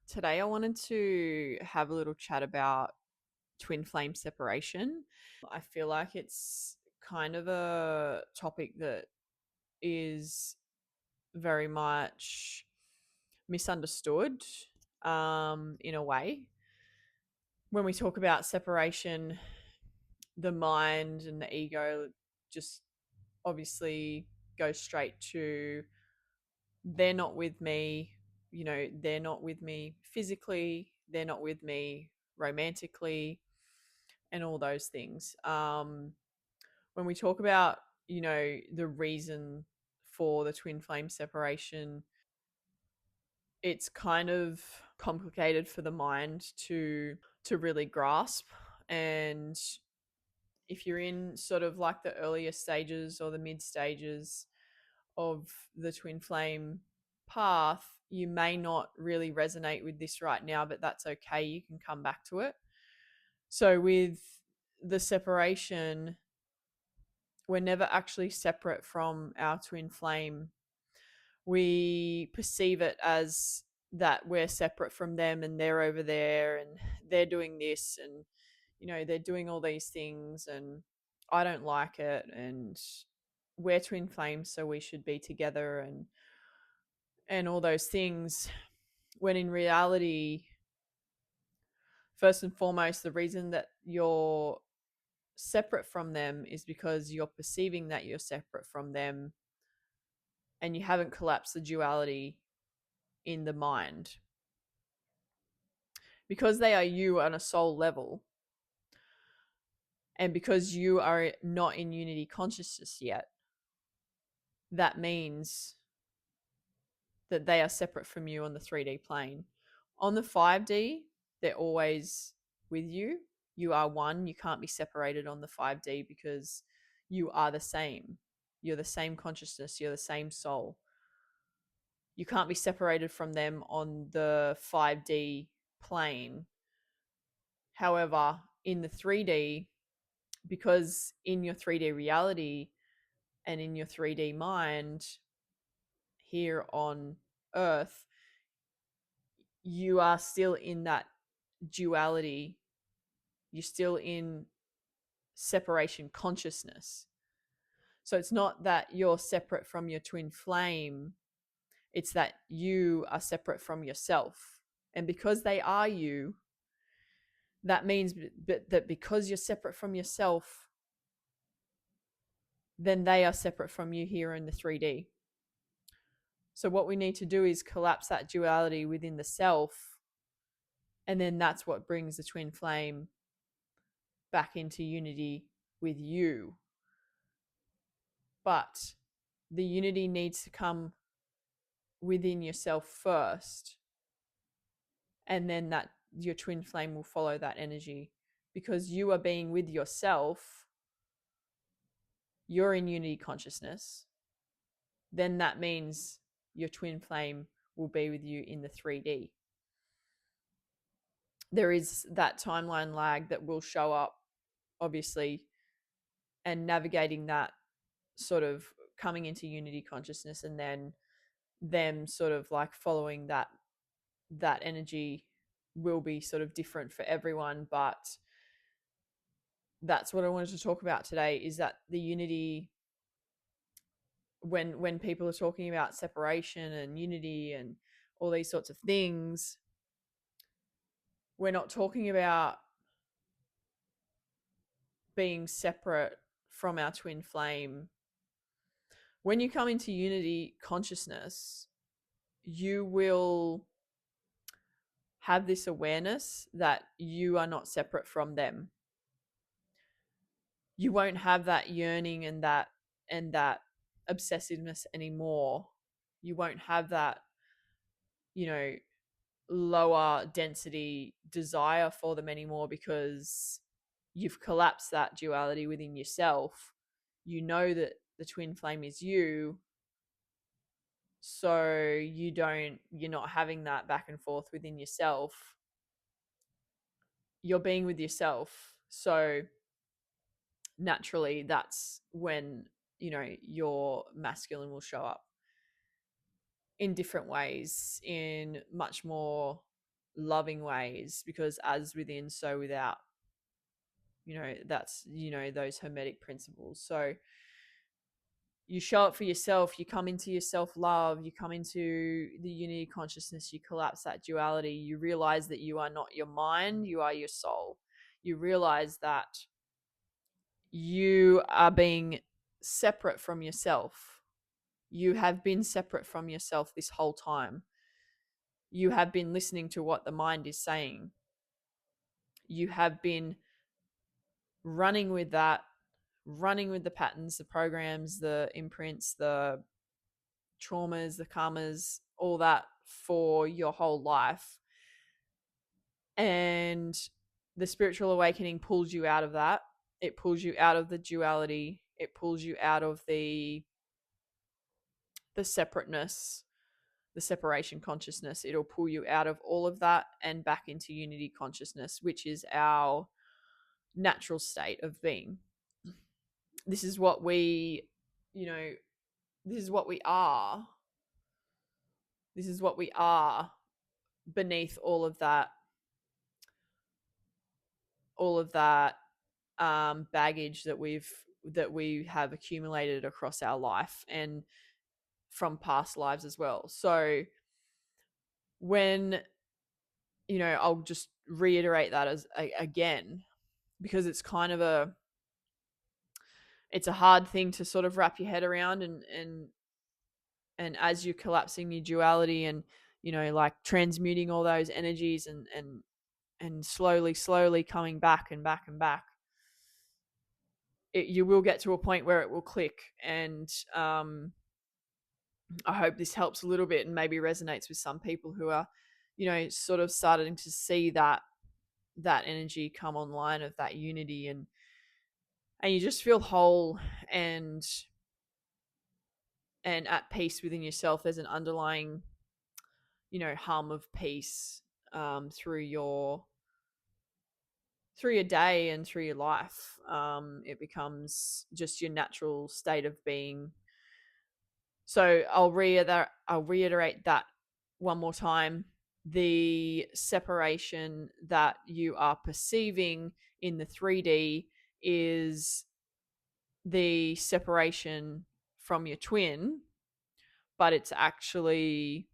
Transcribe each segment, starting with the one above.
Today, I wanted to have a little chat about twin flame separation. I feel like it's kind of a topic that is very much misunderstood in a way. When we talk about separation, the mind and the ego just obviously go straight to they're not with me, they're not with me physically, they're not with me romantically, and all those things. When we talk about, the reason for the twin flame separation, it's kind of complicated for the mind to really grasp. And if you're in sort of like the earlier stages or the mid stages of the twin flame path, you may not really resonate with this right now, but that's okay. You can come back to it. So, with the separation, we're never actually separate from our twin flame. We perceive it as that we're separate from them and they're over there and they're doing this and, they're doing all these things and I don't like it and we're twin flames, so we should be together and all those things, when in reality, first and foremost, the reason that you're separate from them is because you're perceiving that you're separate from them and you haven't collapsed the duality in the mind. Because they are you on a soul level, and because you are not in unity consciousness yet, that means that they are separate from you on the 3D plane. On the 5D, they're always with you. You are one. You can't be separated on the 5D because you are the same. You're the same consciousness. You're the same soul. You can't be separated from them on the 5D plane. However, in the 3D, because in your 3D reality and in your 3D mind here on Earth, you are still in that duality. You're still in separation consciousness. So it's not that you're separate from your twin flame, it's that you are separate from yourself. And because they are you, that means that because you're separate from yourself, then they are separate from you here in the 3D. So what we need to do is collapse that duality within the self, and then that's what brings the twin flame back into unity with you. But the unity needs to come within yourself first, and then that your twin flame will follow that energy. Because you are being with yourself, you're in unity consciousness, then that means your twin flame will be with you in the 3D. There is that timeline lag that will show up, obviously, and navigating that, sort of coming into unity consciousness, and then them sort of like following that energy will be sort of different for everyone. But that's what I wanted to talk about today, is that the unity, when people are talking about separation and unity and all these sorts of things, we're not talking about being separate from our twin flame. When you come into unity consciousness, you will have this awareness that you are not separate from them. You won't have that yearning and that obsessiveness anymore. You won't have that, you know, lower density desire for them anymore, because you've collapsed that duality within yourself. You know that the twin flame is you, so you're not having that back and forth within yourself. You're being with yourself. So naturally, that's when, your masculine will show up in different ways, in much more loving ways, because as within, so without. That's, those hermetic principles. So you show up for yourself, you come into your self-love, you come into the unity consciousness, you collapse that duality, you realize that you are not your mind, you are your soul. You realize that you are being separate from yourself. You have been separate from yourself this whole time. You have been listening to what the mind is saying. You have been running with that, running with the patterns, the programs, the imprints, the traumas, the karmas, all that for your whole life. And the spiritual awakening pulls you out of that. It pulls you out of the duality. It pulls you out of the separateness, the separation consciousness. It'll pull you out of all of that and back into unity consciousness, which is our natural state of being. This is what we, you know, this is what we are. This is what we are beneath all of that baggage that we have accumulated across our life and from past lives as well. So when I'll just reiterate that again, because it's kind of it's a hard thing to sort of wrap your head around, and as you're collapsing your duality and like transmuting all those energies and slowly coming back and back and back, you will get to a point where it will click. And I hope this helps a little bit and maybe resonates with some people who are sort of starting to see that energy come online of that unity, and you just feel whole and at peace within yourself. There's an underlying hum of peace through your day and through your life. It becomes just your natural state of being. So I'll reiterate that one more time. The separation that you are perceiving in the 3D is the separation from your twin, but it's actually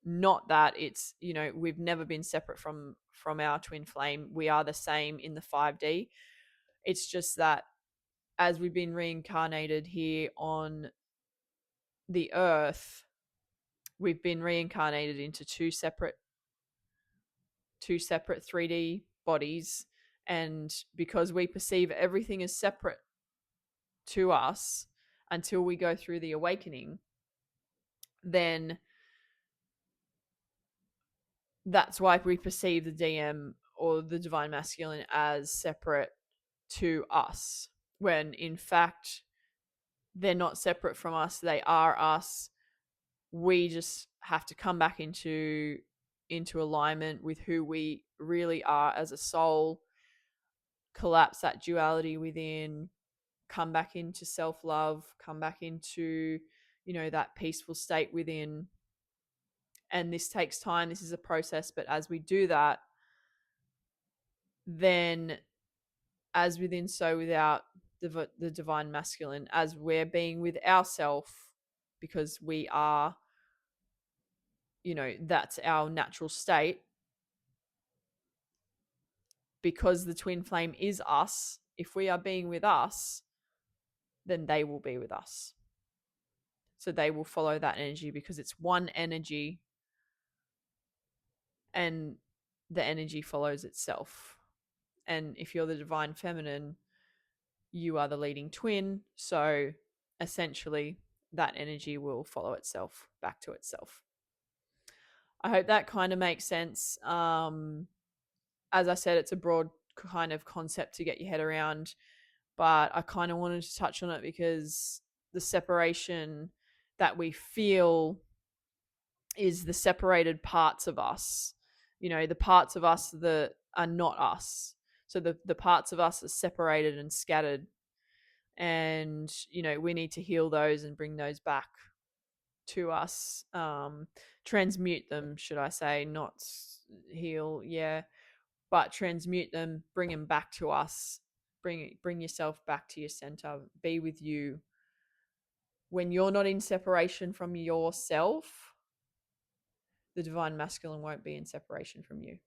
not that. It's we've never been separate from our twin flame. We are the same in the 5D. It's just that as we've been reincarnated here on the earth, we've been reincarnated into two separate 3D bodies, and because we perceive everything as separate to us until we go through the awakening, then that's why we perceive the DM or the divine masculine as separate to us, when in fact they're not separate from us. They are us. We just have to come back into alignment with who we really are as a soul, collapse that duality within, come back into self-love, come back into that peaceful state within. And this takes time. This is a process, but as we do that, then as within, so without, the divine masculine, as we're being with ourself, because we are, that's our natural state. Because the twin flame is us, if we are being with us, then they will be with us. So they will follow that energy, because it's one energy and the energy follows itself. And if you're the divine feminine, you are the leading twin. So essentially, that energy will follow itself back to itself. I hope that kind of makes sense. As I said, it's a broad kind of concept to get your head around, but I kind of wanted to touch on it because the separation that we feel is the separated parts of us, the parts of us that are not us. So the parts of us are separated and scattered, and we need to heal those and bring those back to us, transmute them, should I say, not heal, yeah, but transmute them, bring them back to us. Bring yourself back to your center. Be with you. When you're not in separation from yourself, the divine masculine won't be in separation from you.